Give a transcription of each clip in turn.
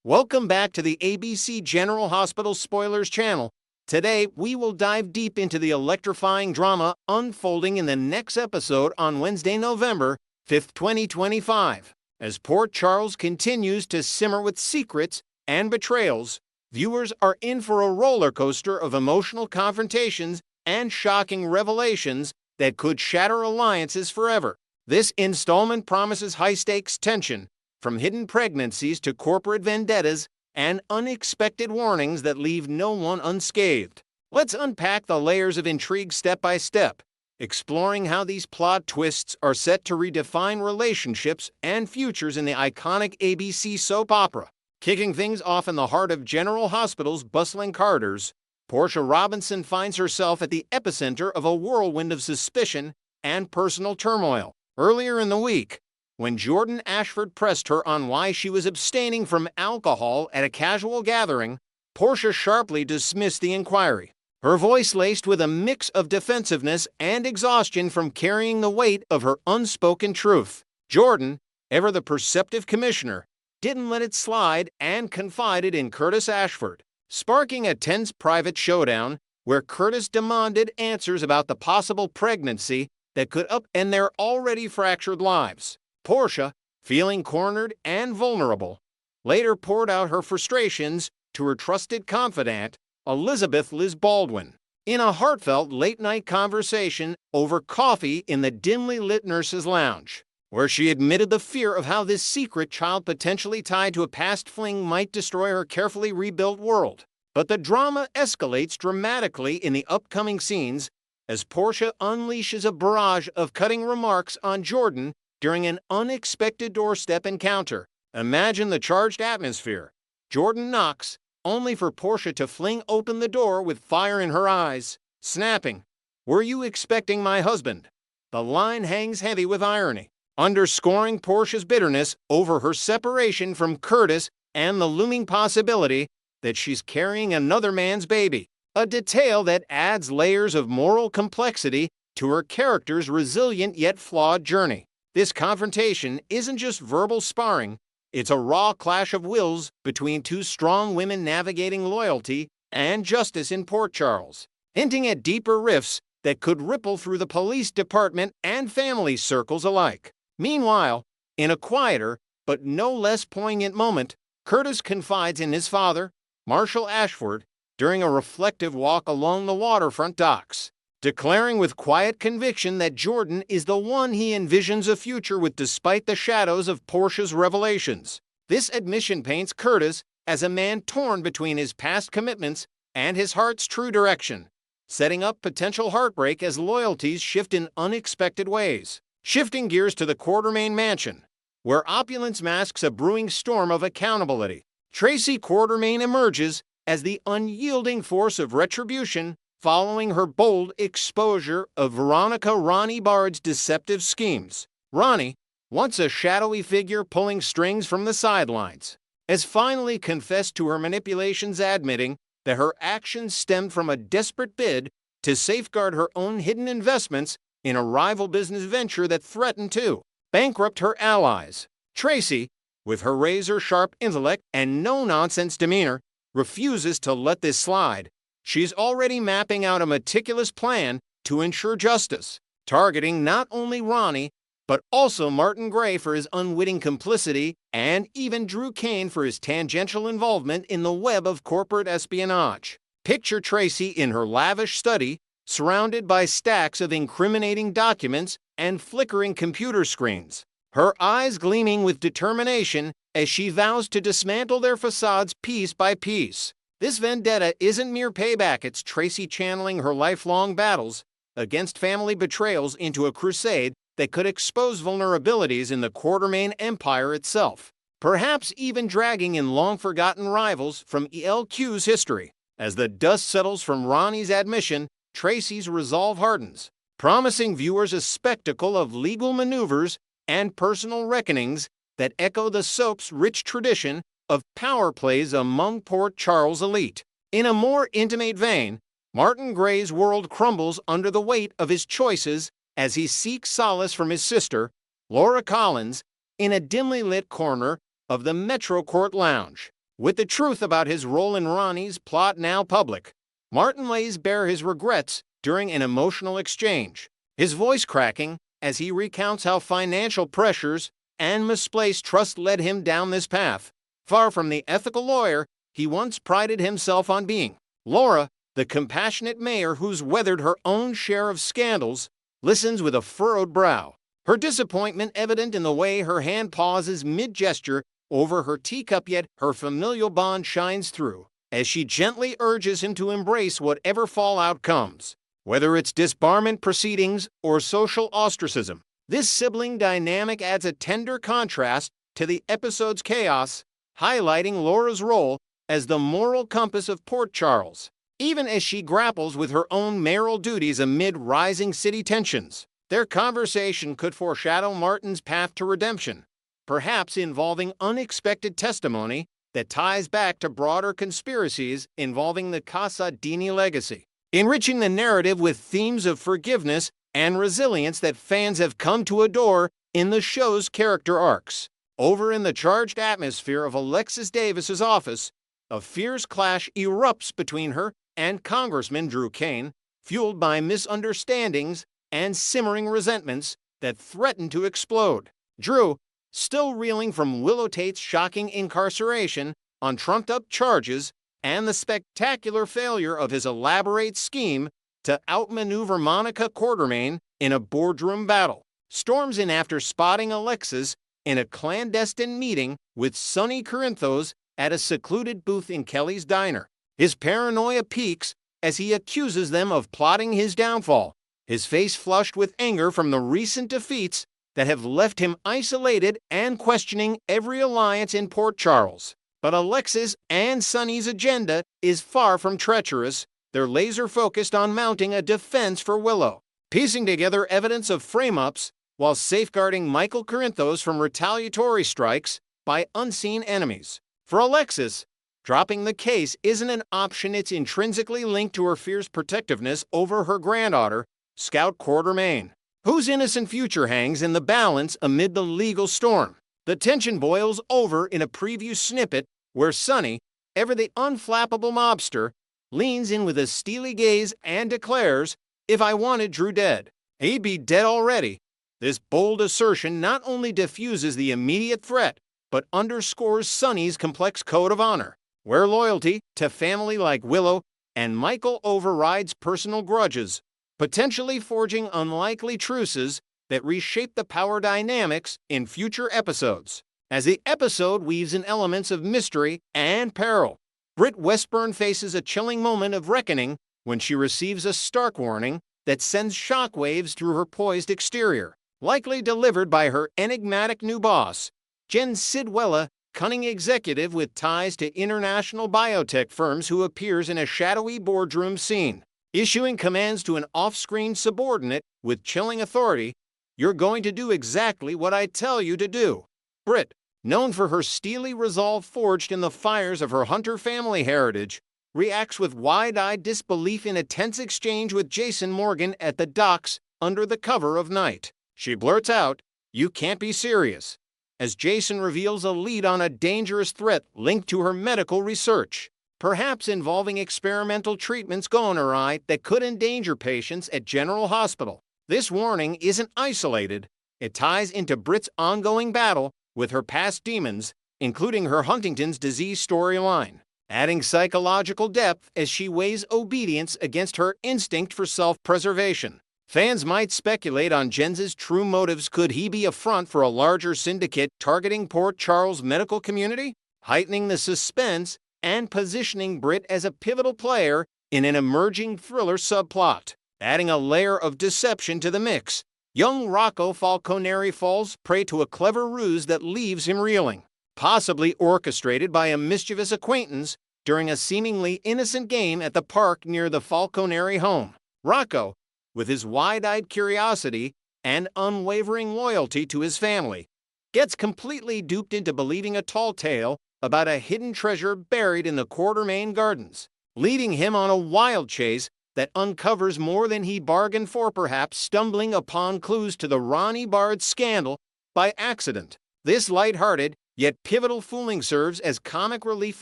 Welcome back to the ABC General Hospital Spoilers channel. Today, we will dive deep into the electrifying drama unfolding in the next episode on Wednesday, November 5th, 2025. As Port Charles continues to simmer with secrets and betrayals, viewers are in for a roller coaster of emotional confrontations and shocking revelations that could shatter alliances forever. This installment promises high-stakes tension, from hidden pregnancies to corporate vendettas and unexpected warnings that leave no one unscathed. Let's unpack the layers of intrigue step by step, exploring how these plot twists are set to redefine relationships and futures in the iconic ABC soap opera. Kicking things off in the heart of General Hospital's bustling corridors, Portia Robinson finds herself at the epicenter of a whirlwind of suspicion and personal turmoil. Earlier in the week, when Jordan Ashford pressed her on why she was abstaining from alcohol at a casual gathering, Portia sharply dismissed the inquiry, her voice laced with a mix of defensiveness and exhaustion from carrying the weight of her unspoken truth. Jordan, ever the perceptive commissioner, didn't let it slide and confided in Curtis Ashford, sparking a tense private showdown where Curtis demanded answers about the possible pregnancy that could upend their already fractured lives. Portia, feeling cornered and vulnerable, later poured out her frustrations to her trusted confidant, Elizabeth Liz Baldwin, in a heartfelt late-night conversation over coffee in the dimly lit nurse's lounge, where she admitted the fear of how this secret child potentially tied to a past fling might destroy her carefully rebuilt world. But the drama escalates dramatically in the upcoming scenes as Portia unleashes a barrage of cutting remarks on Jordan during an unexpected doorstep encounter. Imagine the charged atmosphere. Jordan knocks, only for Portia to fling open the door with fire in her eyes, snapping, "Were you expecting my husband?" The line hangs heavy with irony, underscoring Portia's bitterness over her separation from Curtis and the looming possibility that she's carrying another man's baby, a detail that adds layers of moral complexity to her character's resilient yet flawed journey. This confrontation isn't just verbal sparring, it's a raw clash of wills between two strong women navigating loyalty and justice in Port Charles, hinting at deeper rifts that could ripple through the police department and family circles alike. Meanwhile, in a quieter but no less poignant moment, Curtis confides in his father, Marshall Ashford, during a reflective walk along the waterfront docks, declaring with quiet conviction that Jordan is the one he envisions a future with despite the shadows of Portia's revelations. This admission paints Curtis as a man torn between his past commitments and his heart's true direction, setting up potential heartbreak as loyalties shift in unexpected ways. Shifting gears to the Quartermaine mansion, where opulence masks a brewing storm of accountability, Tracy Quartermaine emerges as the unyielding force of retribution following her bold exposure of Veronica Ronnie Bard's deceptive schemes. Ronnie, once a shadowy figure pulling strings from the sidelines, has finally confessed to her manipulations, admitting that her actions stemmed from a desperate bid to safeguard her own hidden investments in a rival business venture that threatened to bankrupt her allies. Tracy, with her razor-sharp intellect and no-nonsense demeanor, refuses to let this slide. She's already mapping out a meticulous plan to ensure justice, targeting not only Ronnie, but also Martin Gray for his unwitting complicity and even Drew Kane for his tangential involvement in the web of corporate espionage. Picture Tracy in her lavish study, surrounded by stacks of incriminating documents and flickering computer screens, her eyes gleaming with determination as she vows to dismantle their facades piece by piece. This vendetta isn't mere payback, it's Tracy channeling her lifelong battles against family betrayals into a crusade that could expose vulnerabilities in the Quartermaine empire itself, perhaps even dragging in long-forgotten rivals from ELQ's history. As the dust settles from Ronnie's admission, Tracy's resolve hardens, promising viewers a spectacle of legal maneuvers and personal reckonings that echo the soap's rich tradition of power plays among Port Charles elite. In a more intimate vein, Martin Gray's world crumbles under the weight of his choices as he seeks solace from his sister, Laura Collins, in a dimly lit corner of the Metro Court Lounge. With the truth about his role in Ronnie's plot now public, Martin lays bare his regrets during an emotional exchange, his voice cracking as he recounts how financial pressures and misplaced trust led him down this path. Far from the ethical lawyer he once prided himself on being, Laura, the compassionate mayor who's weathered her own share of scandals, listens with a furrowed brow, her disappointment evident in the way her hand pauses mid-gesture over her teacup, yet her familial bond shines through as she gently urges him to embrace whatever fallout comes, whether it's disbarment proceedings or social ostracism. This sibling dynamic adds a tender contrast to the episode's chaos, highlighting Laura's role as the moral compass of Port Charles, even as she grapples with her own mayoral duties amid rising city tensions. Their conversation could foreshadow Martin's path to redemption, perhaps involving unexpected testimony that ties back to broader conspiracies involving the Casadini legacy, enriching the narrative with themes of forgiveness and resilience that fans have come to adore in the show's character arcs. Over in the charged atmosphere of Alexis Davis's office, a fierce clash erupts between her and Congressman Drew Kane, fueled by misunderstandings and simmering resentments that threaten to explode. Drew, still reeling from Willow Tate's shocking incarceration on trumped-up charges and the spectacular failure of his elaborate scheme to outmaneuver Monica Quartermaine in a boardroom battle, storms in after spotting Alexis in a clandestine meeting with Sonny Corinthos at a secluded booth in Kelly's diner. His paranoia peaks as he accuses them of plotting his downfall, his face flushed with anger from the recent defeats that have left him isolated and questioning every alliance in Port Charles. But Alexis and Sonny's agenda is far from treacherous. They're laser-focused on mounting a defense for Willow, piecing together evidence of frame-ups while safeguarding Michael Corinthos from retaliatory strikes by unseen enemies. For Alexis, dropping the case isn't an option. It's intrinsically linked to her fierce protectiveness over her granddaughter, Scout Quartermaine, whose innocent future hangs in the balance amid the legal storm. The tension boils over in a preview snippet where Sonny, ever the unflappable mobster, leans in with a steely gaze and declares, "If I wanted Drew dead, he'd be dead already." This bold assertion not only diffuses the immediate threat, but underscores Sonny's complex code of honor, where loyalty to family like Willow and Michael overrides personal grudges, potentially forging unlikely truces that reshape the power dynamics in future episodes. As the episode weaves in elements of mystery and peril, Britt Westburn faces a chilling moment of reckoning when she receives a stark warning that sends shockwaves through her poised exterior, likely delivered by her enigmatic new boss, Jen Sidwella, cunning executive with ties to international biotech firms who appears in a shadowy boardroom scene, issuing commands to an off-screen subordinate with chilling authority. "You're going to do exactly what I tell you to do." Britt, known for her steely resolve forged in the fires of her Hunter family heritage, reacts with wide-eyed disbelief in a tense exchange with Jason Morgan at the docks under the cover of night. She blurts out, "You can't be serious," as Jason reveals a lead on a dangerous threat linked to her medical research, perhaps involving experimental treatments gone awry that could endanger patients at General Hospital. This warning isn't isolated. It ties into Britt's ongoing battle with her past demons, including her Huntington's disease storyline, adding psychological depth as she weighs obedience against her instinct for self-preservation. Fans might speculate on Jen's true motives. Could he be a front for a larger syndicate targeting Port Charles' medical community, heightening the suspense and positioning Britt as a pivotal player in an emerging thriller subplot? Adding a layer of deception to the mix, young Rocco Falconeri falls prey to a clever ruse that leaves him reeling, possibly orchestrated by a mischievous acquaintance during a seemingly innocent game at the park near the Falconeri home. Rocco, with his wide-eyed curiosity and unwavering loyalty to his family, gets completely duped into believing a tall tale about a hidden treasure buried in the Quartermaine gardens, leading him on a wild chase that uncovers more than he bargained for, perhaps stumbling upon clues to the Ronnie Bard scandal by accident. This lighthearted yet pivotal fooling serves as comic relief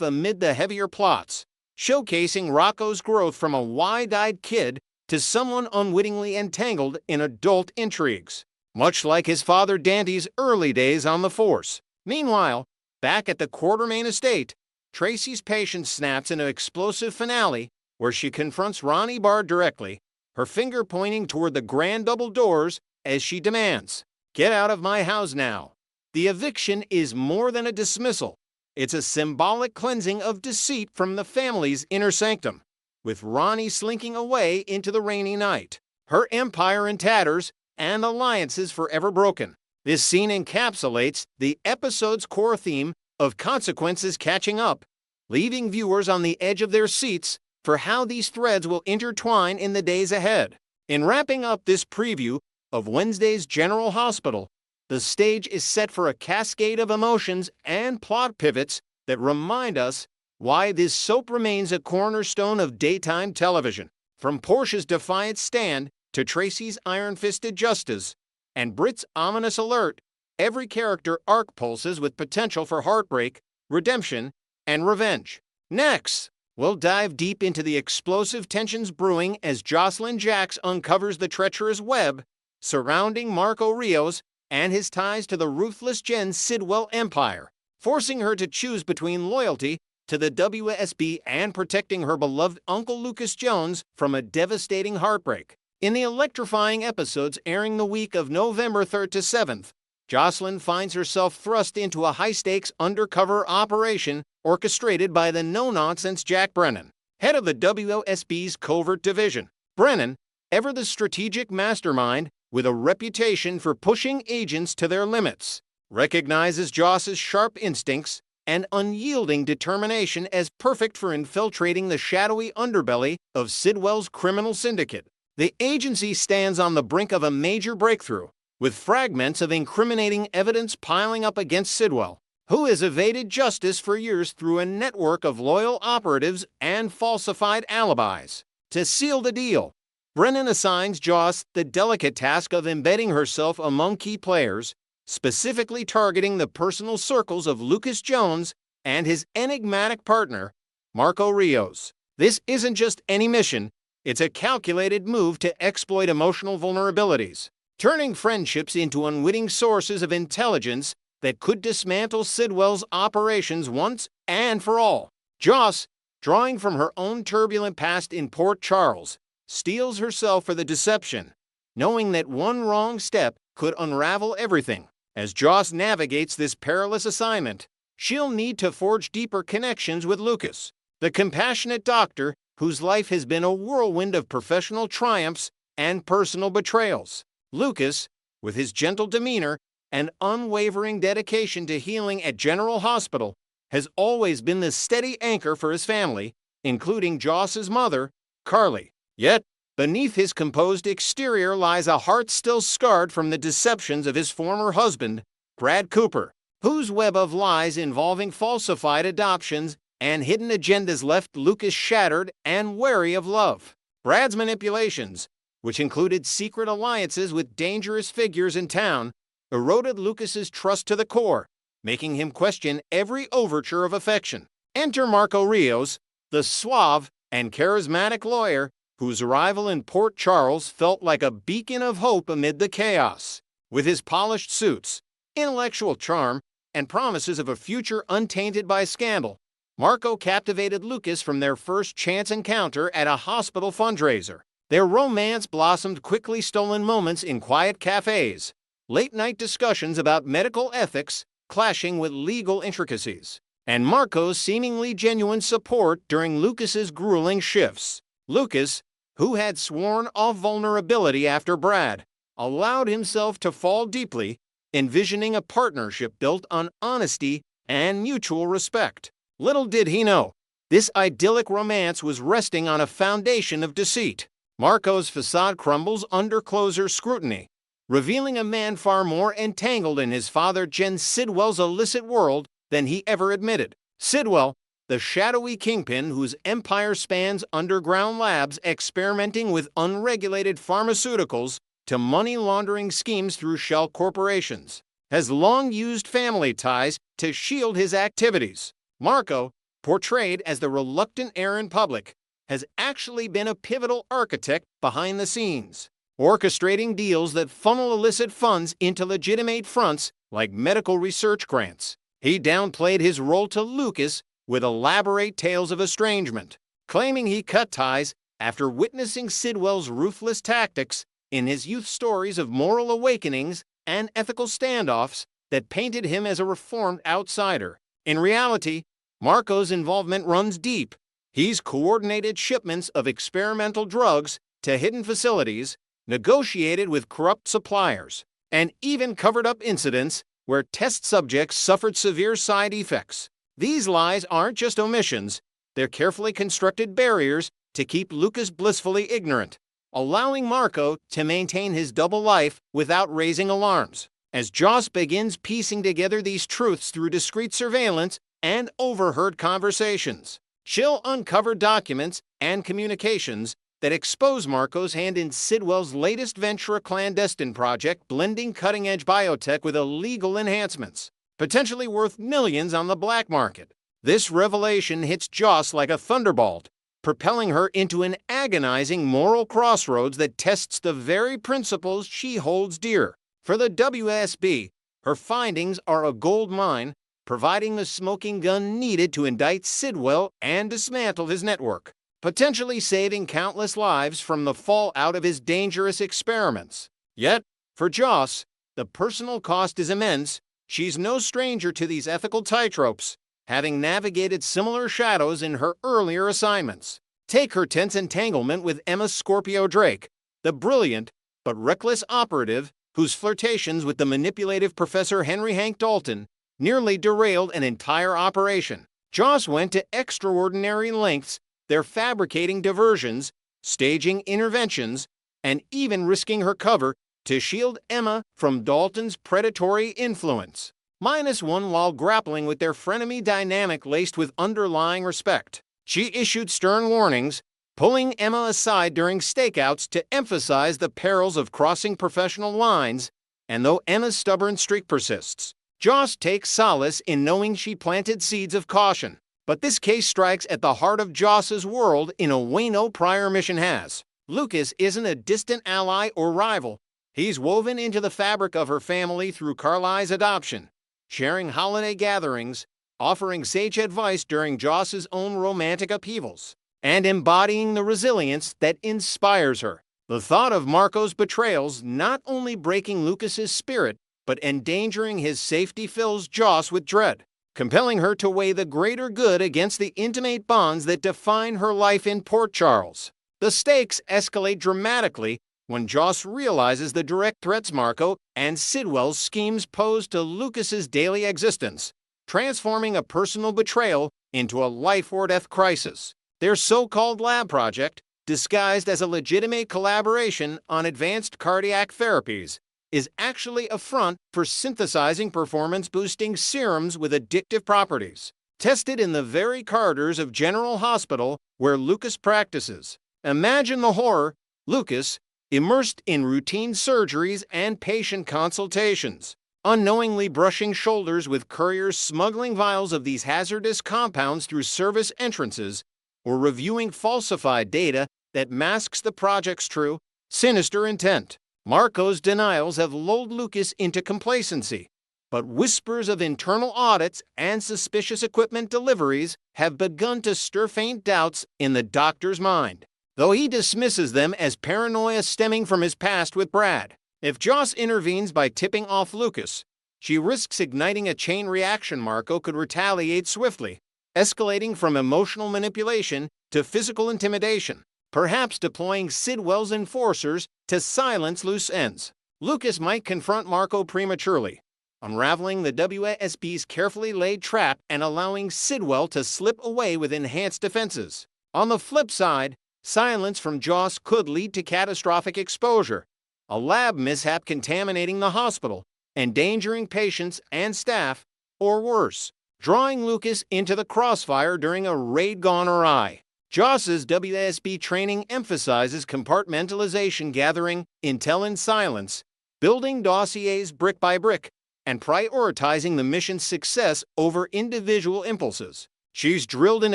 amid the heavier plots, showcasing Rocco's growth from a wide-eyed kid to someone unwittingly entangled in adult intrigues, much like his father Dante's early days on the force. Meanwhile, back at the Quartermaine estate, Tracy's patience snaps in an explosive finale where she confronts Ronnie Bard directly, her finger pointing toward the grand double doors as she demands, "Get out of my house now." The eviction is more than a dismissal. It's a symbolic cleansing of deceit from the family's inner sanctum, with Ronnie slinking away into the rainy night, her empire in tatters and alliances forever broken. This scene encapsulates the episode's core theme of consequences catching up, leaving viewers on the edge of their seats for how these threads will intertwine in the days ahead. In wrapping up this preview of Wednesday's General Hospital, the stage is set for a cascade of emotions and plot pivots that remind us why this soap remains a cornerstone of daytime television. From Portia's defiant stand to Tracy's iron-fisted justice and Britt's ominous alert, every character arc pulses with potential for heartbreak, redemption, and revenge. Next, we'll dive deep into the explosive tensions brewing as Josslyn Jax uncovers the treacherous web surrounding Marco Rios and his ties to the ruthless Jen Sidwell empire, forcing her to choose between loyalty to the WSB and protecting her beloved Uncle Lucas Jones from a devastating heartbreak. In the electrifying episodes airing the week of November 3rd to 7th, Josslyn finds herself thrust into a high-stakes undercover operation orchestrated by the no-nonsense Jack Brennan, head of the WSB's covert division. Brennan, ever the strategic mastermind with a reputation for pushing agents to their limits, recognizes Joss's sharp instincts and unyielding determination as perfect for infiltrating the shadowy underbelly of Sidwell's criminal syndicate. The agency stands on the brink of a major breakthrough, with fragments of incriminating evidence piling up against Sidwell, who has evaded justice for years through a network of loyal operatives and falsified alibis. To seal the deal, Brennan assigns Joss the delicate task of embedding herself among key players, specifically targeting the personal circles of Lucas Jones and his enigmatic partner, Marco Rios. This isn't just any mission, it's a calculated move to exploit emotional vulnerabilities, turning friendships into unwitting sources of intelligence that could dismantle Sidwell's operations once and for all. Joss, drawing from her own turbulent past in Port Charles, steels herself for the deception, knowing that one wrong step could unravel everything. As Joss navigates this perilous assignment, she'll need to forge deeper connections with Lucas, the compassionate doctor whose life has been a whirlwind of professional triumphs and personal betrayals. Lucas, with his gentle demeanor and unwavering dedication to healing at General Hospital, has always been the steady anchor for his family, including Joss's mother, Carly. Yet, beneath his composed exterior lies a heart still scarred from the deceptions of his former husband, Brad Cooper, whose web of lies involving falsified adoptions and hidden agendas left Lucas shattered and wary of love. Brad's manipulations, which included secret alliances with dangerous figures in town, eroded Lucas's trust to the core, making him question every overture of affection. Enter Marco Rios, the suave and charismatic lawyer whose arrival in Port Charles felt like a beacon of hope amid the chaos. With his polished suits, intellectual charm, and promises of a future untainted by scandal, Marco captivated Lucas from their first chance encounter at a hospital fundraiser. Their romance blossomed quickly stolen moments in quiet cafes, late-night discussions about medical ethics clashing with legal intricacies, and Marco's seemingly genuine support during Lucas's grueling shifts. Lucas, who had sworn off vulnerability after Brad, allowed himself to fall deeply, envisioning a partnership built on honesty and mutual respect. Little did he know, this idyllic romance was resting on a foundation of deceit. Marco's facade crumbles under closer scrutiny, revealing a man far more entangled in his father Jen Sidwell's illicit world than he ever admitted. Sidwell, the shadowy kingpin whose empire spans underground labs experimenting with unregulated pharmaceuticals to money laundering schemes through shell corporations, has long used family ties to shield his activities. Marco, portrayed as the reluctant heir in public, has actually been a pivotal architect behind the scenes, orchestrating deals that funnel illicit funds into legitimate fronts like medical research grants. He downplayed his role to Lucas with elaborate tales of estrangement, claiming he cut ties after witnessing Sidwell's ruthless tactics in his youth stories of moral awakenings and ethical standoffs that painted him as a reformed outsider. In reality, Marco's involvement runs deep. He's coordinated shipments of experimental drugs to hidden facilities, negotiated with corrupt suppliers, and even covered up incidents where test subjects suffered severe side effects. These lies aren't just omissions, they're carefully constructed barriers to keep Lucas blissfully ignorant, allowing Marco to maintain his double life without raising alarms. As Joss begins piecing together these truths through discreet surveillance and overheard conversations, she'll uncover documents and communications that expose Marco's hand in Sidwell's latest venture, a clandestine project blending cutting-edge biotech with illegal enhancements, potentially worth millions on the black market. This revelation hits Joss like a thunderbolt, propelling her into an agonizing moral crossroads that tests the very principles she holds dear. For the WSB, her findings are a gold mine, providing the smoking gun needed to indict Sidwell and dismantle his network, potentially saving countless lives from the fallout of his dangerous experiments. Yet, for Joss, the personal cost is immense. She's no stranger to these ethical tightropes, having navigated similar shadows in her earlier assignments. Take her tense entanglement with Emma Scorpio Drake, the brilliant but reckless operative whose flirtations with the manipulative Professor Henry Hank Dalton nearly derailed an entire operation. Joss went to extraordinary lengths. They're fabricating diversions, staging interventions, and even risking her cover to shield Emma from Dalton's predatory influence. -1 while grappling with their frenemy dynamic laced with underlying respect. She issued stern warnings, pulling Emma aside during stakeouts to emphasize the perils of crossing professional lines, and though Emma's stubborn streak persists, Joss takes solace in knowing she planted seeds of caution. But this case strikes at the heart of Joss's world in a way no prior mission has. Lucas isn't a distant ally or rival. He's woven into the fabric of her family through Carly's adoption, sharing holiday gatherings, offering sage advice during Joss's own romantic upheavals, and embodying the resilience that inspires her. The thought of Marco's betrayals not only breaking Lucas's spirit, but endangering his safety fills Joss with dread, compelling her to weigh the greater good against the intimate bonds that define her life in Port Charles. The stakes escalate dramatically when Joss realizes the direct threats Marco and Sidwell's schemes pose to Lucas's daily existence, transforming a personal betrayal into a life-or-death crisis. Their so-called lab project, disguised as a legitimate collaboration on advanced cardiac therapies, is actually a front for synthesizing performance-boosting serums with addictive properties, tested in the very corridors of General Hospital where Lucas practices. Imagine the horror. Lucas, immersed in routine surgeries and patient consultations, unknowingly brushing shoulders with couriers smuggling vials of these hazardous compounds through service entrances, or reviewing falsified data that masks the project's true, sinister intent. Marco's denials have lulled Lucas into complacency, but whispers of internal audits and suspicious equipment deliveries have begun to stir faint doubts in the doctor's mind, though he dismisses them as paranoia stemming from his past with Brad. If Joss intervenes by tipping off Lucas, she risks igniting a chain reaction. Marco could retaliate swiftly, escalating from emotional manipulation to physical intimidation, perhaps deploying Sidwell's enforcers to silence loose ends. Lucas might confront Marco prematurely, unraveling the WSB's carefully laid trap and allowing Sidwell to slip away with enhanced defenses. On the flip side, silence from Joss could lead to catastrophic exposure, a lab mishap contaminating the hospital, endangering patients and staff, or worse, drawing Lucas into the crossfire during a raid gone awry. Joss's WSB training emphasizes compartmentalization, gathering intel in silence, building dossiers brick by brick, and prioritizing the mission's success over individual impulses. She's drilled in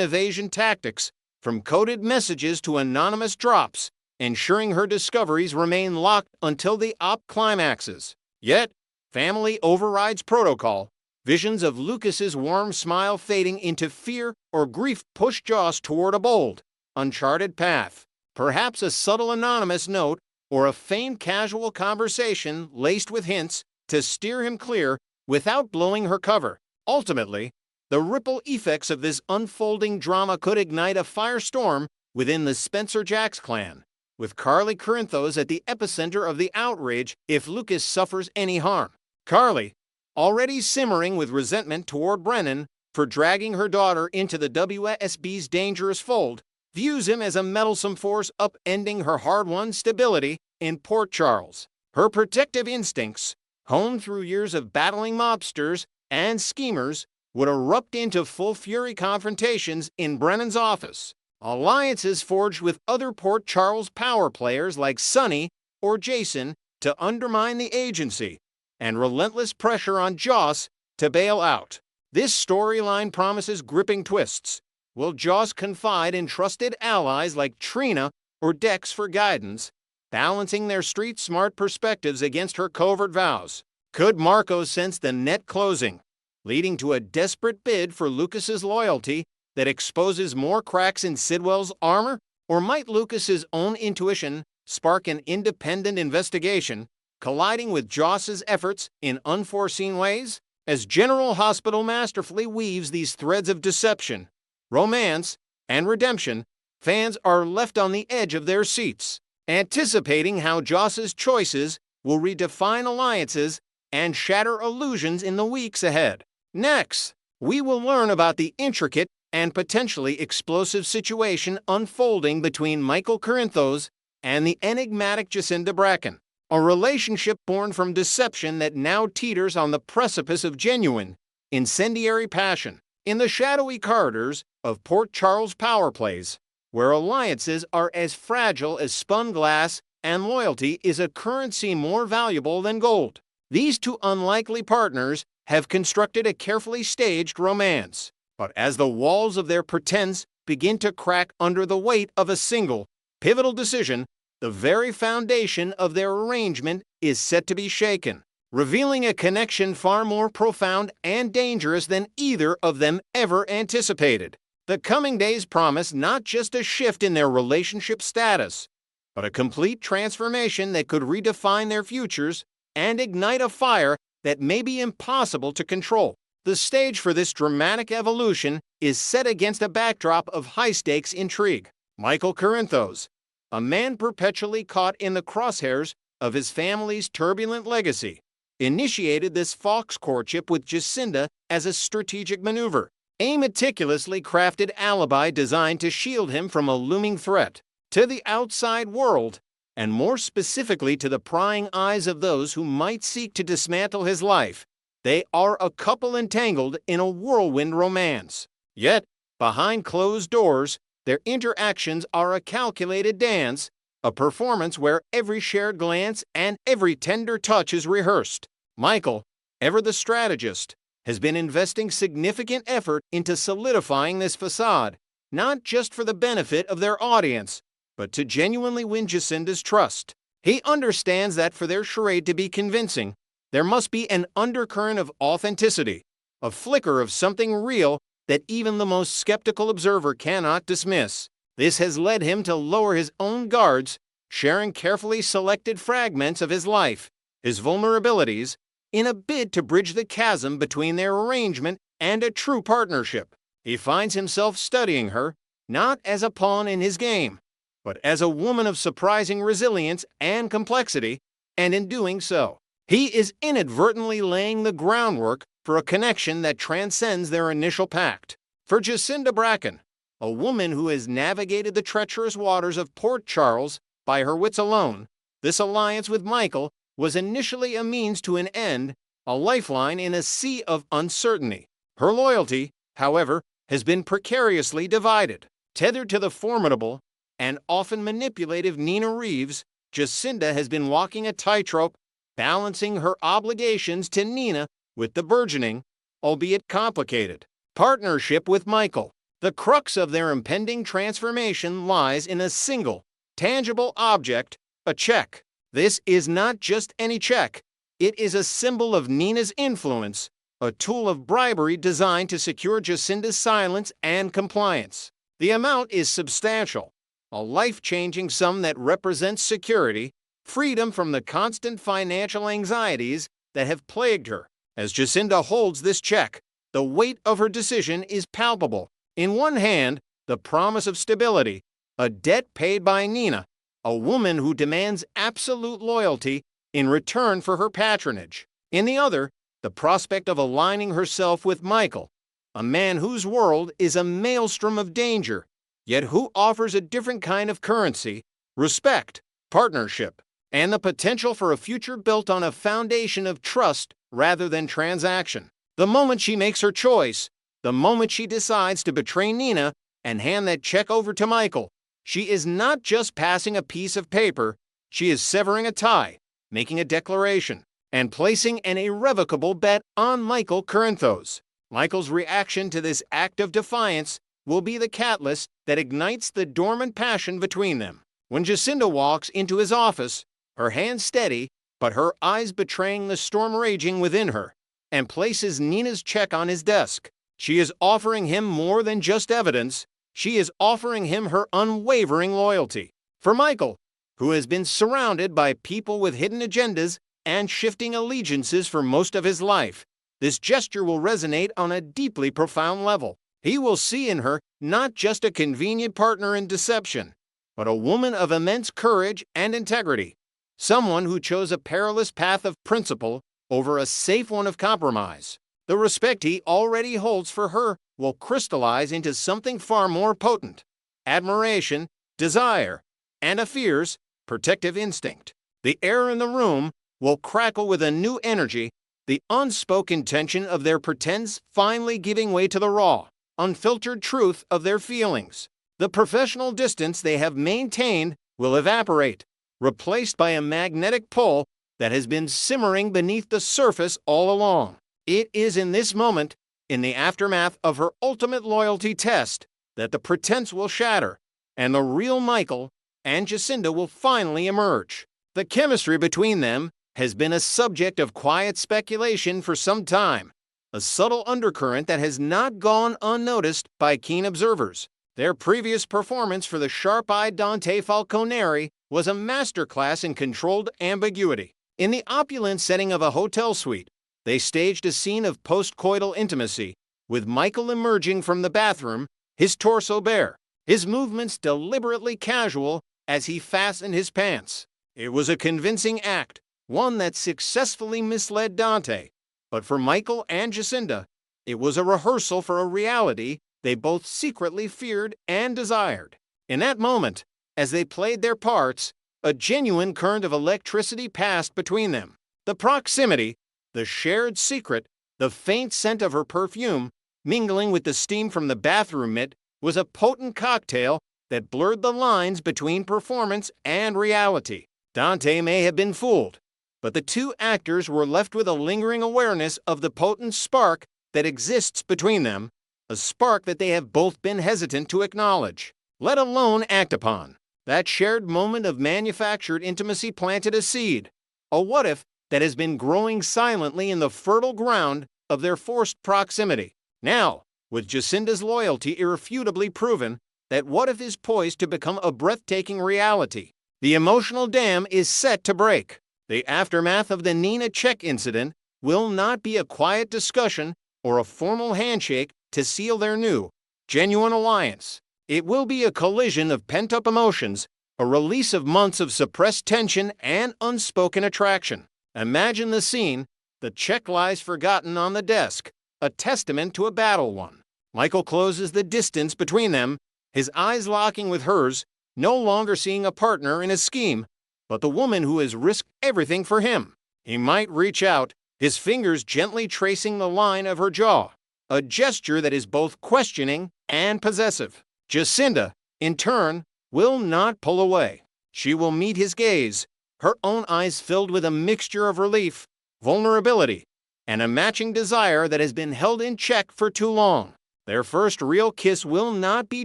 evasion tactics, from coded messages to anonymous drops, ensuring her discoveries remain locked until the op climaxes. Yet, family overrides protocol. Visions of Lucas's warm smile fading into fear or grief push Joss toward a bold, uncharted path. Perhaps a subtle anonymous note or a feigned casual conversation laced with hints to steer him clear without blowing her cover. Ultimately, the ripple effects of this unfolding drama could ignite a firestorm within the Spencer-Jax clan, with Carly Corinthos at the epicenter of the outrage if Lucas suffers any harm. Carly, already simmering with resentment toward Brennan for dragging her daughter into the WSB's dangerous fold, views him as a meddlesome force upending her hard-won stability in Port Charles. Her protective instincts, honed through years of battling mobsters and schemers, would erupt into full-fury confrontations in Brennan's office. Alliances forged with other Port Charles power players like Sonny or Jason to undermine the agency, and relentless pressure on Joss to bail out. This storyline promises gripping twists. Will Joss confide in trusted allies like Trina or Dex for guidance, balancing their street-smart perspectives against her covert vows? Could Marco sense the net closing, leading to a desperate bid for Lucas's loyalty that exposes more cracks in Sidwell's armor? Or might Lucas's own intuition spark an independent investigation, colliding with Joss's efforts in unforeseen ways? As General Hospital masterfully weaves these threads of deception, romance, and redemption, fans are left on the edge of their seats, anticipating how Joss's choices will redefine alliances and shatter illusions in the weeks ahead. Next, we will learn about the intricate and potentially explosive situation unfolding between Michael Corinthos and the enigmatic Jacinda Bracken, a relationship born from deception that now teeters on the precipice of genuine, incendiary passion. In the shadowy corridors of Port Charles power plays, where alliances are as fragile as spun glass and loyalty is a currency more valuable than gold, these two unlikely partners have constructed a carefully staged romance. But as the walls of their pretense begin to crack under the weight of a single, pivotal decision, the very foundation of their arrangement is set to be shaken, revealing a connection far more profound and dangerous than either of them ever anticipated. The coming days promise not just a shift in their relationship status, but a complete transformation that could redefine their futures and ignite a fire that may be impossible to control. The stage for this dramatic evolution is set against a backdrop of high-stakes intrigue. Michael Corinthos, a man perpetually caught in the crosshairs of his family's turbulent legacy, initiated this fox courtship with Jacinda as a strategic maneuver, a meticulously crafted alibi designed to shield him from a looming threat to the outside world, and more specifically to the prying eyes of those who might seek to dismantle his life. They are a couple entangled in a whirlwind romance. Yet, behind closed doors, their interactions are a calculated dance, a performance where every shared glance and every tender touch is rehearsed. Michael, ever the strategist, has been investing significant effort into solidifying this facade, not just for the benefit of their audience, but to genuinely win Jacinda's trust. He understands that for their charade to be convincing, there must be an undercurrent of authenticity, a flicker of something real that even the most skeptical observer cannot dismiss. This has led him to lower his own guards, sharing carefully selected fragments of his life, his vulnerabilities, in a bid to bridge the chasm between their arrangement and a true partnership. He finds himself studying her, not as a pawn in his game, but as a woman of surprising resilience and complexity, and in doing so, he is inadvertently laying the groundwork for a connection that transcends their initial pact. For Jacinda Bracken, a woman who has navigated the treacherous waters of Port Charles by her wits alone, this alliance with Michael was initially a means to an end, a lifeline in a sea of uncertainty. Her loyalty, however, has been precariously divided. Tethered to the formidable and often manipulative Nina Reeves, Jacinda has been walking a tightrope, balancing her obligations to Nina with the burgeoning, albeit complicated, partnership with Michael. The crux of their impending transformation lies in a single, tangible object, a check. This is not just any check. It is a symbol of Nina's influence, a tool of bribery designed to secure Jacinda's silence and compliance. The amount is substantial, a life-changing sum that represents security, freedom from the constant financial anxieties that have plagued her. As Jacinda holds this check, the weight of her decision is palpable. In one hand, the promise of stability, a debt paid by Nina, a woman who demands absolute loyalty in return for her patronage. In the other, the prospect of aligning herself with Michael, a man whose world is a maelstrom of danger, yet who offers a different kind of currency, respect, partnership, and the potential for a future built on a foundation of trust rather than transaction. The moment she makes her choice, the moment she decides to betray Nina and hand that check over to Michael, she is not just passing a piece of paper, she is severing a tie, making a declaration, and placing an irrevocable bet on Michael Corinthos. Michael's reaction to this act of defiance will be the catalyst that ignites the dormant passion between them. When Jacinda walks into his office, her hands steady, but her eyes betraying the storm raging within her, and places Nina's check on his desk, she is offering him more than just evidence. She is offering him her unwavering loyalty. For Michael, who has been surrounded by people with hidden agendas and shifting allegiances for most of his life, this gesture will resonate on a deeply profound level. He will see in her not just a convenient partner in deception, but a woman of immense courage and integrity, someone who chose a perilous path of principle over a safe one of compromise. The respect he already holds for her will crystallize into something far more potent: admiration, desire, and a fierce, protective instinct. The air in the room will crackle with a new energy, the unspoken tension of their pretense finally giving way to the raw, unfiltered truth of their feelings. The professional distance they have maintained will evaporate, replaced by a magnetic pull that has been simmering beneath the surface all along. It is in this moment, in the aftermath of her ultimate loyalty test, that the pretense will shatter, and the real Michael and Jacinda will finally emerge. The chemistry between them has been a subject of quiet speculation for some time, a subtle undercurrent that has not gone unnoticed by keen observers. Their previous performance for the sharp-eyed Dante Falconeri was a masterclass in controlled ambiguity. In the opulent setting of a hotel suite, they staged a scene of post-coital intimacy, with Michael emerging from the bathroom, his torso bare, his movements deliberately casual as he fastened his pants. It was a convincing act, one that successfully misled Dante, but for Michael and Jacinda, it was a rehearsal for a reality they both secretly feared and desired. In that moment, as they played their parts, a genuine current of electricity passed between them. The proximity, the shared secret, the faint scent of her perfume, mingling with the steam from the bathroom mitt, was a potent cocktail that blurred the lines between performance and reality. Dante may have been fooled, but the two actors were left with a lingering awareness of the potent spark that exists between them, a spark that they have both been hesitant to acknowledge, let alone act upon. That shared moment of manufactured intimacy planted a seed, a what-if that has been growing silently in the fertile ground of their forced proximity. Now, with Jacinda's loyalty irrefutably proven, that what-if is poised to become a breathtaking reality. The emotional dam is set to break. The aftermath of the Nina check incident will not be a quiet discussion or a formal handshake to seal their new, genuine alliance. It will be a collision of pent-up emotions, a release of months of suppressed tension and unspoken attraction. Imagine the scene: the check lies forgotten on the desk, a testament to a battle won. Michael closes the distance between them, his eyes locking with hers, no longer seeing a partner in a scheme, but the woman who has risked everything for him. He might reach out, his fingers gently tracing the line of her jaw, a gesture that is both questioning and possessive. Jacinda, in turn, will not pull away. She will meet his gaze, her own eyes filled with a mixture of relief, vulnerability, and a matching desire that has been held in check for too long. Their first real kiss will not be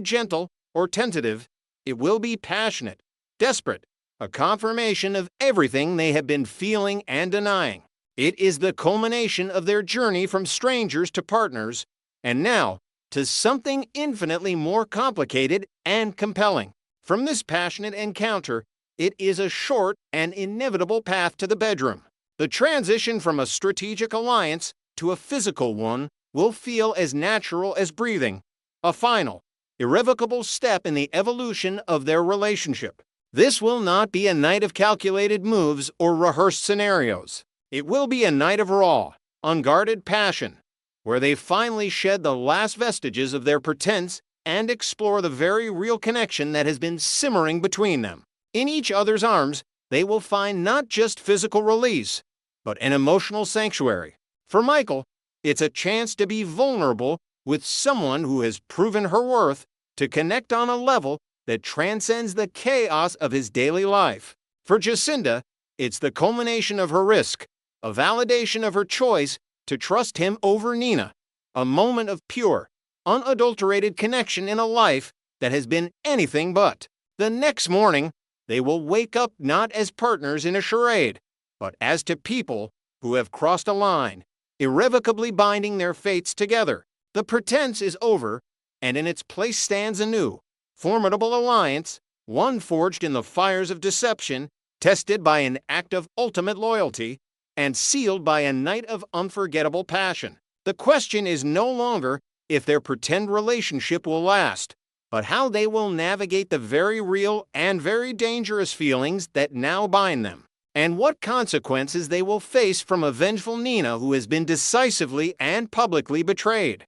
gentle or tentative. It will be passionate, desperate, a confirmation of everything they have been feeling and denying. It is the culmination of their journey from strangers to partners, and now to something infinitely more complicated and compelling. From this passionate encounter, it is a short and inevitable path to the bedroom. The transition from a strategic alliance to a physical one will feel as natural as breathing, a final, irrevocable step in the evolution of their relationship. This will not be a night of calculated moves or rehearsed scenarios. It will be a night of raw, unguarded passion, where they finally shed the last vestiges of their pretense and explore the very real connection that has been simmering between them. In each other's arms, they will find not just physical release, but an emotional sanctuary. For Michael, it's a chance to be vulnerable with someone who has proven her worth, to connect on a level that transcends the chaos of his daily life. For Jacinda, it's the culmination of her risk, a validation of her choice to trust him over Nina, a moment of pure, unadulterated connection in a life that has been anything but. The next morning, they will wake up not as partners in a charade, but as to people who have crossed a line, irrevocably binding their fates together. The pretense is over, and in its place stands a new, formidable alliance, one forged in the fires of deception, tested by an act of ultimate loyalty, and sealed by a night of unforgettable passion. The question is no longer if their pretend relationship will last, but how they will navigate the very real and very dangerous feelings that now bind them, and what consequences they will face from a vengeful Nina who has been decisively and publicly betrayed.